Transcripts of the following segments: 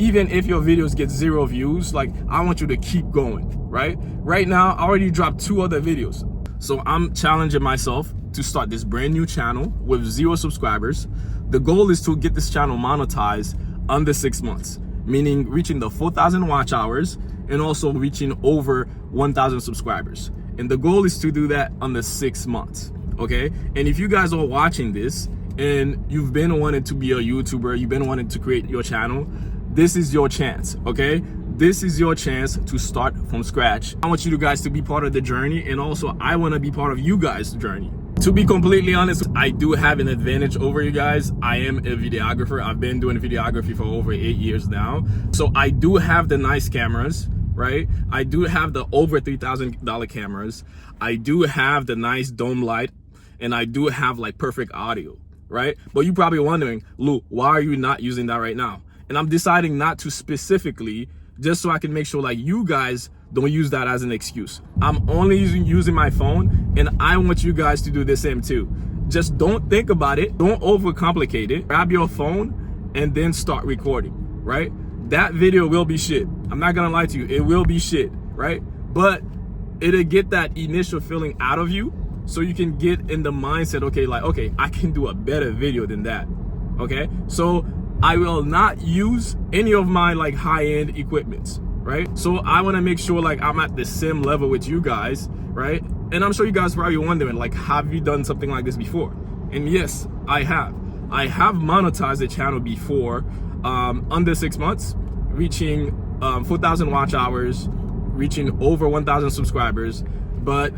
even if your videos get 0 views, like I want you to keep going, right? Right now, I already dropped 2 other videos. So I'm challenging myself to start this brand new channel with 0 subscribers. The goal is to get this channel monetized under 6 months, meaning reaching the 4,000 watch hours and also reaching over 1,000 subscribers. And the goal is to do that under 6 months, okay? And if you guys are watching this and you've been wanting to be a YouTuber, you've been wanting to create your channel, this is your chance, okay? This is your chance to start from scratch. I want you guys to be part of the journey, and also I want to be part of you guys' journey. To be completely honest, I do have an advantage over you guys. I am a videographer. I've been doing videography for over 8 years now. So I do have the nice cameras, right? I do have the over $3,000 cameras. I do have the nice dome light, and I do have like perfect audio, right? But you're probably wondering, Lou, why are you not using that right now? And I'm deciding not to specifically, just so I can make sure like you guys don't use that as an excuse. I'm only using my phone, and I want you guys to do the same too. Just don't think about it. Don't overcomplicate it. Grab your phone and then start recording, right? That video will be shit. I'm not gonna lie to you. It will be shit, right? But it'll get that initial feeling out of you so you can get in the mindset, okay, like, okay, I can do a better video than that, okay? So I will not use any of my like high-end equipments, right? So I want to make sure like I'm at the same level with you guys, right? And I'm sure you guys are probably wondering, like, have you done something like this before? And yes, I have. I have monetized the channel before, under 6 months, reaching 4,000 watch hours, reaching over 1,000 subscribers. But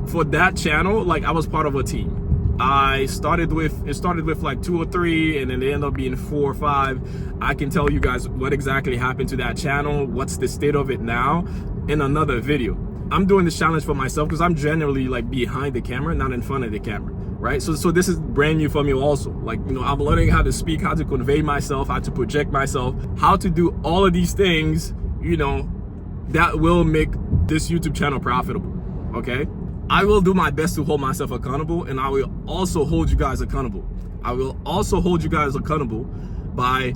for that channel, like, I was part of a team. It started with like 2 or 3, and then they end up being 4 or 5. I can tell you guys what exactly happened to that channel, what's the state of it now, in another video. I'm doing this challenge for myself because I'm generally like behind the camera, not in front of the camera, right? So this is brand new for me also. Like, you know, I'm learning how to speak, how to convey myself, how to project myself, how to do all of these things, you know, that will make this YouTube channel profitable, okay? I will do my best to hold myself accountable, and I will also hold you guys accountable. I will also hold you guys accountable by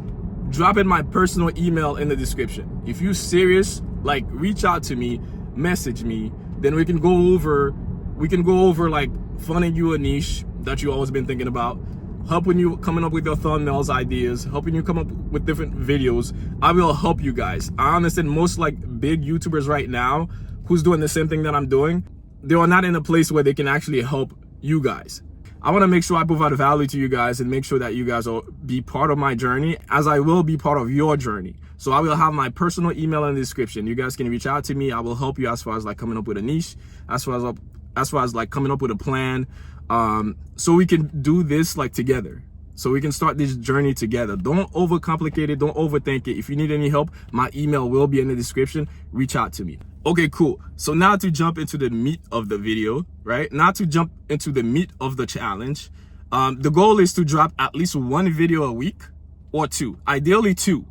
dropping my personal email in the description. If you're serious, like, reach out to me, message me, then we can go over like finding you a niche that you've always been thinking about, helping you coming up with your thumbnails ideas, helping you come up with different videos. I will help you guys. I understand most like big YouTubers right now who's doing the same thing that I'm doing, they are not in a place where they can actually help you guys. I want to make sure I provide value to you guys and make sure that you guys will be part of my journey, as I will be part of your journey. So I will have my personal email in the description. You guys can reach out to me. I will help you as far as like coming up with a niche, as far as like coming up with a plan, so we can do this like together. So we can start this journey together. Don't overcomplicate it. Don't overthink it. If you need any help, my email will be in the description. Reach out to me. Okay, cool. So now to jump into the meat of the video, right? Now to jump into the meat of the challenge. The goal is to drop at least 1 video a week, or 2. Ideally 2.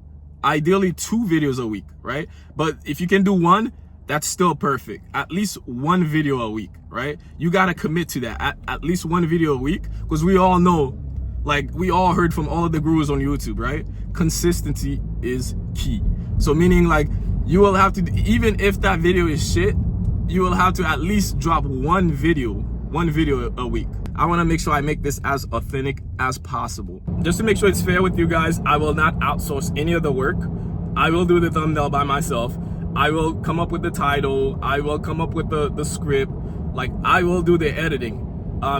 Ideally 2 videos a week, right? But if you can do 1, that's still perfect. At least 1 video a week, right? You got to commit to that. At least 1 video a week, because we all know, like, we all heard from all of the gurus on YouTube, right? Consistency is key. So meaning, like, you will have to, even if that video is shit, you will have to at least drop 1 video a week. I want to make sure I make this as authentic as possible. Just to make sure it's fair with you guys, I will not outsource any of the work. I will do the thumbnail by myself. I will come up with the title. I will come up with the script. Like, I will do the editing.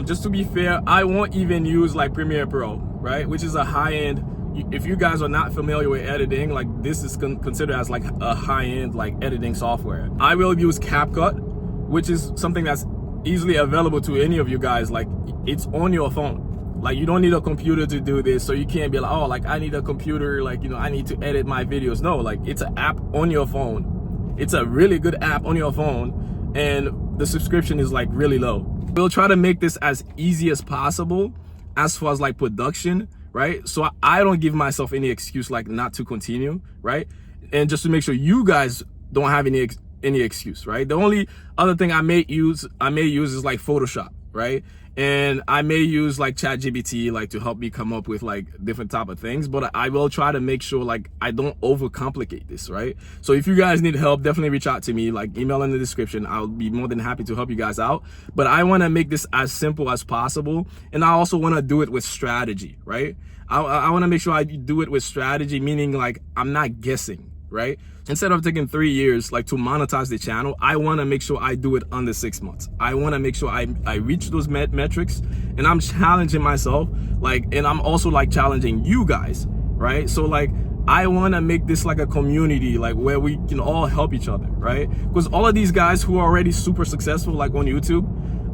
Just to be fair, I won't even use like Premiere Pro, right? Which is a high-end. If you guys are not familiar with editing, like, this is considered as like a high-end like editing software. I will use CapCut, which is something that's easily available to any of you guys. Like, it's on your phone. Like, you don't need a computer to do this, so you can't be like, oh, like, I need a computer, like, you know, I need to edit my videos. No, like, it's an app on your phone. It's a really good app on your phone, and the subscription is like really low. We'll try to make this as easy as possible as far as like production, right? So I don't give myself any excuse like not to continue, right? And just to make sure you guys don't have any excuse, right? The only other thing I may use is like Photoshop, right? And I may use like ChatGPT like to help me come up with like different type of things, but I will try to make sure like I don't overcomplicate this, right? So if you guys need help, definitely reach out to me, like email in the description. I'll be more than happy to help you guys out. But I want to make this as simple as possible, and I also want to do it with strategy, right? I want to make sure I do it with strategy, meaning like I'm not guessing, right? Instead of taking 3 years like to monetize the channel, I want to make sure I do it under 6 months. I want to make sure I reach those metrics, and I'm challenging myself, like, and I'm also like challenging you guys, right? So like I want to make this like a community, like where we can all help each other, right? Because all of these guys who are already super successful like on YouTube,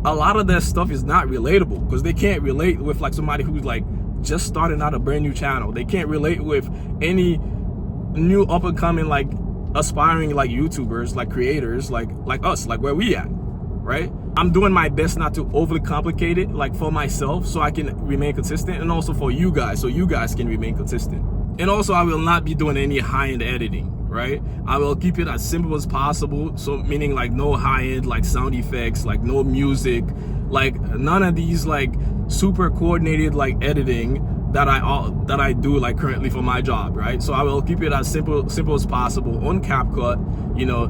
a lot of their stuff is not relatable because they can't relate with like somebody who's like just starting out a brand new channel. They can't relate with any new up and coming like aspiring like YouTubers, like creators, like us, like where we at, right? I'm doing my best not to overly complicate it, like for myself, so I can remain consistent, and also for you guys, so you guys can remain consistent. And also I will not be doing any high-end editing, right? I will keep it as simple as possible, so meaning like no high-end like sound effects, like no music, like none of these like super coordinated like editing that I do like currently for my job, right? So I will keep it as simple as possible on CapCut. You know,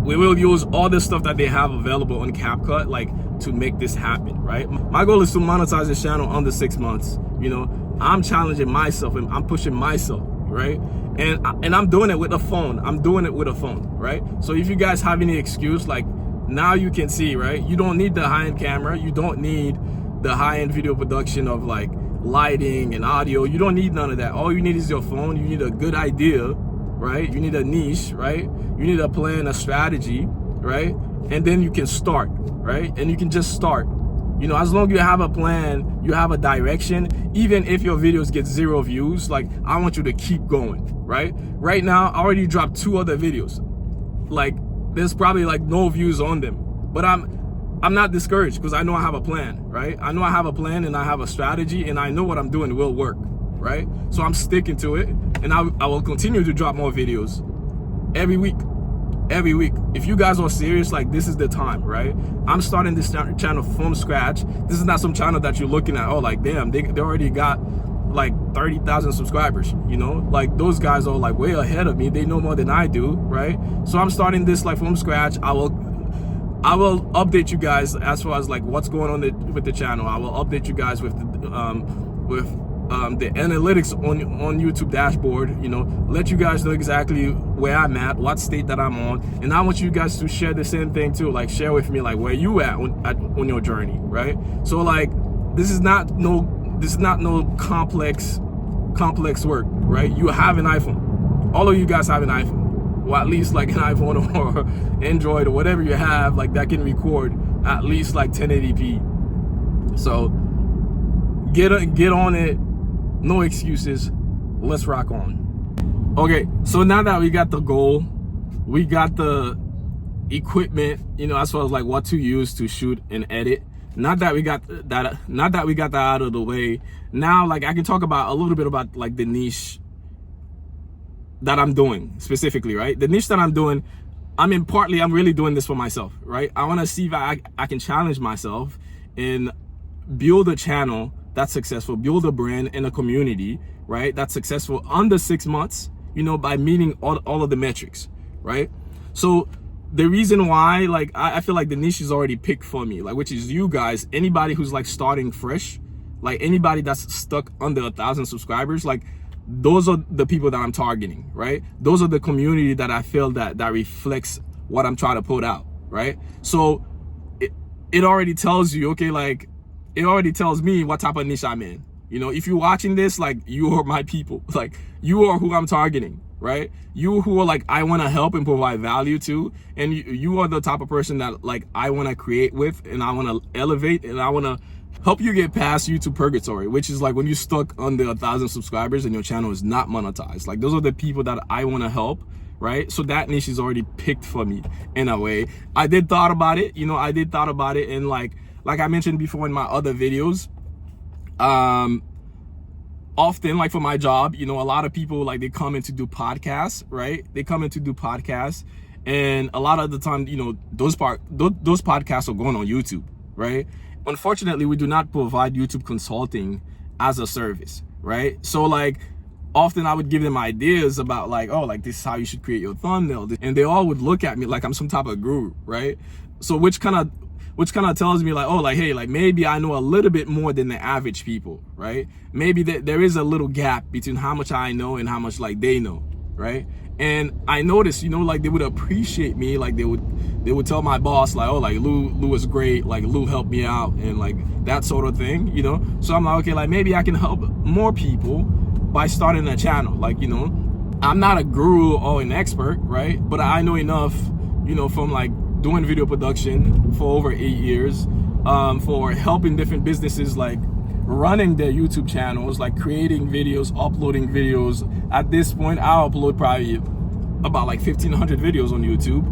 we will use all the stuff that they have available on CapCut like to make this happen, right? My goal is to monetize this channel under 6 months. You know, I'm challenging myself and I'm pushing myself, right? And I'm doing it with a phone. I'm doing it with a phone, right? So if you guys have any excuse, like now you can see, right? You don't need the high-end camera. You don't need the high-end video production of like lighting and audio. You don't need none of that. All you need is your phone. You need a good idea, right? You need a niche, right? You need a plan, a strategy, right? And then you can start, right? And you can just start. You know, as long as you have a plan, you have a direction, even if your videos get 0 views, like I want you to keep going, right? Right now, I already dropped 2 other videos. Like there's probably like no views on them, but I'm not discouraged because I know I have a plan, right? I know I have a plan and I have a strategy, and I know what I'm doing will work, right? So I'm sticking to it, and I will continue to drop more videos every week. If you guys are serious, like this is the time, right? I'm starting this channel from scratch. This is not some channel that you're looking at, oh, like damn, they already got like 30,000 subscribers, you know? Like those guys are like way ahead of me. They know more than I do, right? So I'm starting this like from scratch. I will update you guys as far as like what's going on with the channel. I will update you guys with the analytics on YouTube dashboard. You know, let you guys know exactly where I'm at, what state that I'm on, and I want you guys to share the same thing too. Like share with me like where you at on your journey, right? So like this is not no complex work, right? You have an iPhone. All of you guys have an iPhone. Or at least like an iPhone or Android or whatever you have, like that can record at least like 1080p. So get on it, no excuses. Let's rock on. Okay, so now that we got the goal, we got the equipment, you know, as far as like what to use to shoot and edit. Not that we got that out of the way. Now, like I can talk about a little bit about like the niche that I'm doing specifically, right? The niche that I'm doing, I'm really doing this for myself, right? I want to see if I can challenge myself and build a channel that's successful, build a brand and a community, right? That's successful under 6 months, you know, by meeting all of the metrics, right? So the reason why, like, I feel like the niche is already picked for me, like, which is you guys, anybody who's like starting fresh, like anybody that's stuck under 1,000 subscribers, like those are the people that I'm targeting, right? Those are the community that I feel that reflects what I'm trying to put out, right? So it already tells you, okay, like it already tells me what type of niche I'm in. You know, if you're watching this, like you are my people, like you are who I'm targeting, right? You who are like, I want to help and provide value to, and you are the type of person that like I want to create with, and I want to elevate, and I want to help you get past YouTube purgatory, which is like when you're stuck under 1,000 subscribers and your channel is not monetized. Like those are the people that I want to help, right? So that niche is already picked for me in a way. I did thought about it, you know, and like I mentioned before in my other videos, often like for my job, you know, a lot of people like they come in to do podcasts, right? They come in to do podcasts, and a lot of the time, you know, those podcasts are going on YouTube, right? unfortunately, we do not provide YouTube consulting as a service, right? So like, often I would give them ideas about like, oh, like this is how you should create your thumbnail. And they all would look at me like I'm some type of guru, right? So which kind of tells me like, oh, like, hey, like maybe I know a little bit more than the average people, right? Maybe there is a little gap between how much I know and how much like they know, right? And I noticed, you know, like they would appreciate me, like they would tell my boss like, oh, like Lou is great, like Lou helped me out, and like that sort of thing, you know. So I'm like, okay, like maybe I can help more people by starting a channel. Like, you know, I'm not a guru or an expert, right? But I know enough, you know, from like doing video production for over 8 years, for helping different businesses like running their YouTube channels, like creating videos, uploading videos. At this point, I upload probably about like 1,500 videos on YouTube,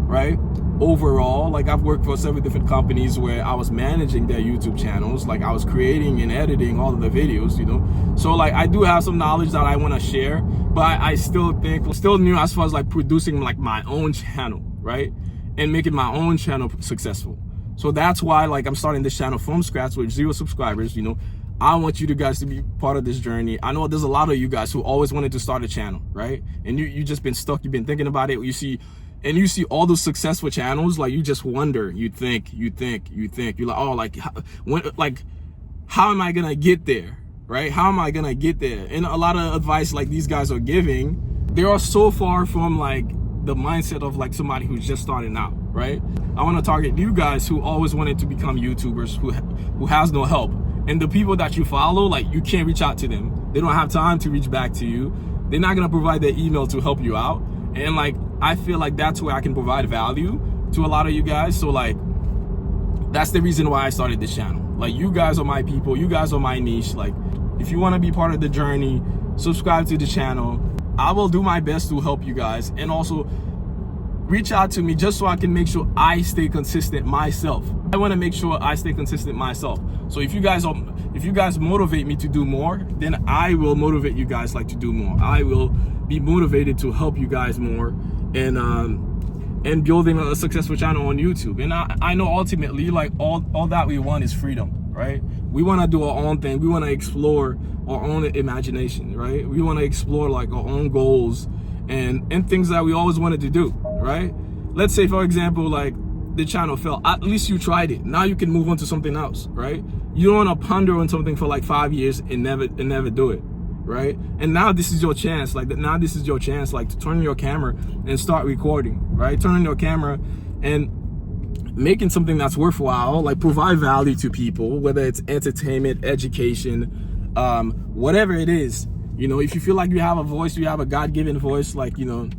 right? Overall, like I've worked for several different companies where I was managing their YouTube channels, like I was creating and editing all of the videos, you know. So like I do have some knowledge that I want to share, but I still think we're still new as far as like producing like my own channel, right? And making my own channel successful. So that's why like I'm starting this channel from scratch with 0 subscribers, you know. I want you guys to be part of this journey. I know there's a lot of you guys who always wanted to start a channel, right? And you just been stuck, you've been thinking about it. You see all those successful channels, like you just wonder, you think, you're like, oh, like how am I gonna get there, right? How am I gonna get there? And a lot of advice like these guys are giving, they are so far from like the mindset of like somebody who's just starting out, right? I want to target you guys who always wanted to become YouTubers, who has no help. And the people that you follow, like you can't reach out to them. They don't have time to reach back to you. They're not gonna provide their email to help you out. And like, I feel like that's where I can provide value to a lot of you guys. So like, that's the reason why I started this channel. Like, you guys are my people, you guys are my niche. Like, if you want to be part of the journey, subscribe to the channel. I will do my best to help you guys, and also reach out to me just so I can make sure I stay consistent myself. I want to make sure I stay consistent myself. So if you guys motivate me to do more, then I will motivate you guys like to do more. I will be motivated to help you guys more, and building a successful channel on YouTube. And I know ultimately, like all that we want is freedom, right? We want to do our own thing. We want to explore our own imagination, right? We want to explore like our own goals and things that we always wanted to do, right? Let's say, for example, like the channel fell. At least you tried it. Now you can move on to something else, right? You don't want to ponder on something for like 5 years and never do it, right? And now this is your chance. Like now this is your chance, like to turn on your camera and start recording, right? Turn on your camera and making something that's worthwhile, like provide value to people, whether it's entertainment, education, whatever it is. You know, if you feel like you have a voice, you have a God-given voice, like, you know,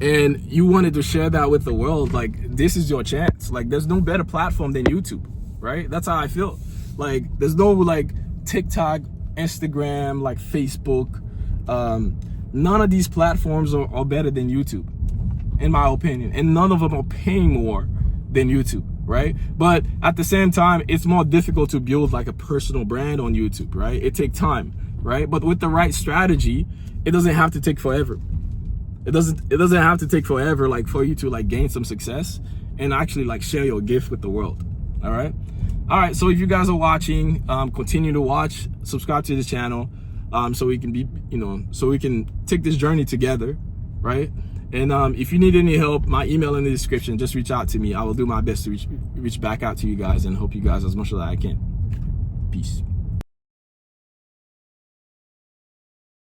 and you wanted to share that with the world, like this is your chance. Like there's no better platform than YouTube, right? That's how I feel. Like there's no like TikTok, Instagram, like Facebook. None of these platforms are better than YouTube, in my opinion, and none of them are paying more than YouTube, right? But at the same time, it's more difficult to build like a personal brand on YouTube, right? It takes time, right? But with the right strategy, it doesn't have to take forever. It doesn't have to take forever, like for you to like gain some success and actually like share your gift with the world. All right, so if you guys are watching, continue to watch, subscribe to the channel, so we can be, you know, so we can take this journey together, right? And if you need any help, my email in the description, just reach out to me. I will do my best to reach back out to you guys and help you guys as much as I can. Peace.